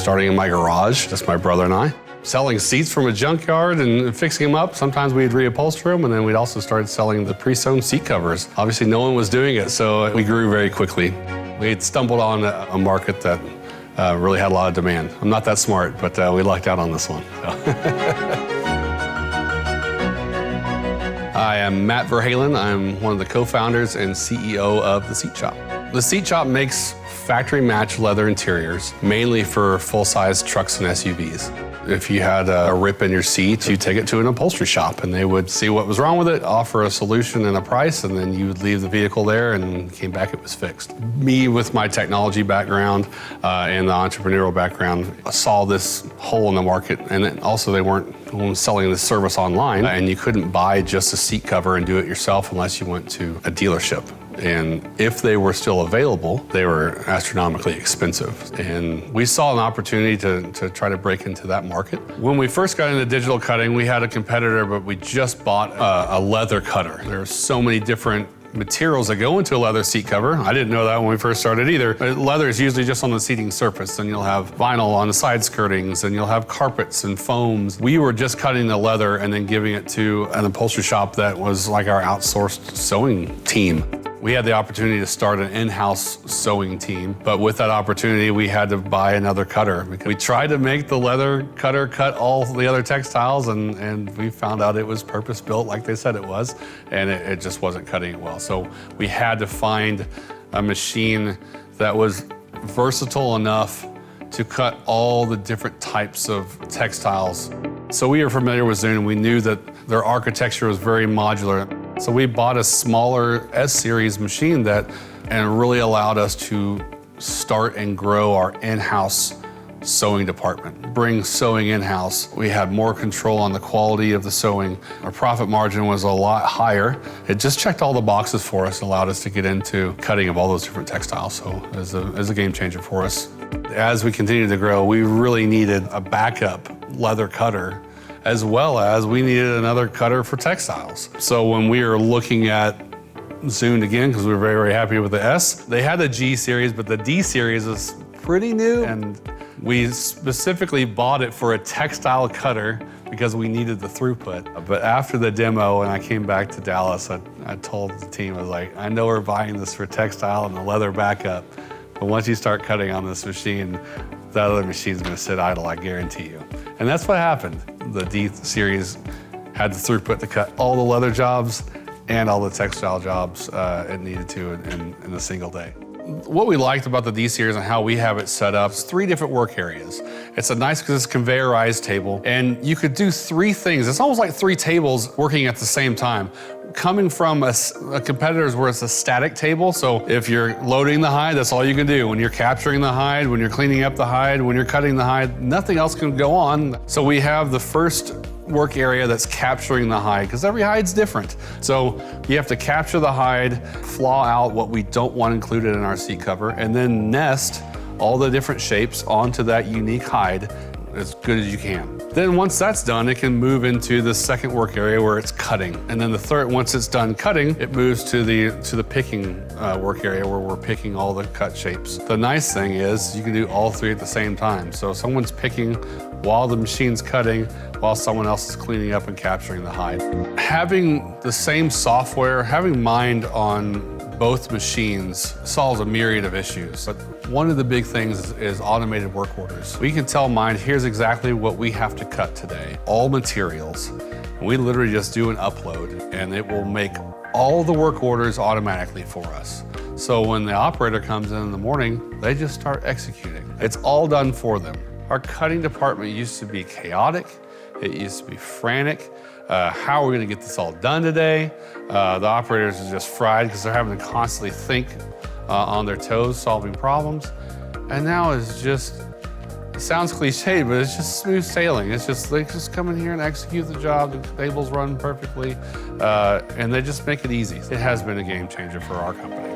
starting in my garage, just my brother and I. Selling seats from a junkyard and fixing them up. Sometimes we'd reupholster them, and then we'd also start selling the pre-sewn seat covers. Obviously, no one was doing it, so we grew very quickly. We had stumbled on a market that really had a lot of demand. I'm not that smart, but we lucked out on this one. So. I am Matt Verhalen. I'm one of the co-founders and CEO of The Seat Shop. The Seat Shop makes factory-matched leather interiors, mainly for full-size trucks and SUVs. If you had a rip in your seat, you'd take it to an upholstery shop and they would see what was wrong with it, offer a solution and a price, and then you would leave the vehicle there and came back, it was fixed. Me, with my technology background and the entrepreneurial background, saw this hole in the market, and then also they weren't selling this service online, and you couldn't buy just a seat cover and do it yourself unless you went to a dealership. And if they were still available, they were astronomically expensive. And we saw an opportunity to try to break into that market. When we first got into digital cutting, we had a competitor, but we just bought a leather cutter. There are so many different materials that go into a leather seat cover. I didn't know that when we first started either. Leather is usually just on the seating surface, and you'll have vinyl on the side skirtings, and you'll have carpets and foams. We were just cutting the leather and then giving it to an upholstery shop that was like our outsourced sewing team. We had the opportunity to start an in-house sewing team, but with that opportunity, we had to buy another cutter. We tried to make the leather cutter cut all the other textiles, and we found out it was purpose-built like they said it was, and it just wasn't cutting it well. So we had to find a machine that was versatile enough to cut all the different types of textiles. So we were familiar with Zünd, and we knew that their architecture was very modular. So we bought a smaller S-Series machine and really allowed us to start and grow our in-house sewing department. Bring sewing in-house. We had more control on the quality of the sewing. Our profit margin was a lot higher. It just checked all the boxes for us and allowed us to get into cutting of all those different textiles. So it was a game changer for us. As we continued to grow, we really needed a backup leather cutter, as well as we needed another cutter for textiles. So when we were looking at Zünd again, because we were very, very happy with the S, they had a G series, but the D series is pretty new. And we specifically bought it for a textile cutter because we needed the throughput. But after the demo, and I came back to Dallas, I told the team, I was like, I know we're buying this for textile and the leather backup, but once you start cutting on this machine, that other machine's gonna sit idle, I guarantee you. And that's what happened. The D series had the throughput to cut all the leather jobs and all the textile jobs it needed to in a single day. What we liked about the D series and how we have it set up is 3 different work areas. It's a nice, because it's a conveyorized table, and you could do 3 things. It's almost like 3 tables working at the same time. Coming from a competitor's where it's a static table, so if you're loading the hide, that's all you can do. When you're capturing the hide, when you're cleaning up the hide, when you're cutting the hide, nothing else can go on. So we have the first work area that's capturing the hide, because every hide's different. So you have to capture the hide, flaw out what we don't want included in our seat cover, and then nest all the different shapes onto that unique hide as good as you can. Then once that's done, it can move into the second work area where it's cutting. And then the third, once it's done cutting, it moves to the picking work area where we're picking all the cut shapes. The nice thing is you can do all 3 at the same time. So someone's picking while the machine's cutting, while someone else is cleaning up and capturing the hide. Having the same software, having Mind on both machines solves a myriad of issues. But one of the big things is automated work orders. We can tell Mind, here's exactly what we have to cut today, all materials. And we literally just do an upload, and it will make all the work orders automatically for us. So when the operator comes in the morning, they just start executing. It's all done for them. Our cutting department used to be chaotic. It used to be frantic. How are we gonna get this all done today? The operators are just fried because they're having to constantly think on their toes, solving problems. And now it's just, it sounds cliche, but it's just smooth sailing. It's just, they just come in here and execute the job. The tables run perfectly, and they just make it easy. It has been a game changer for our company.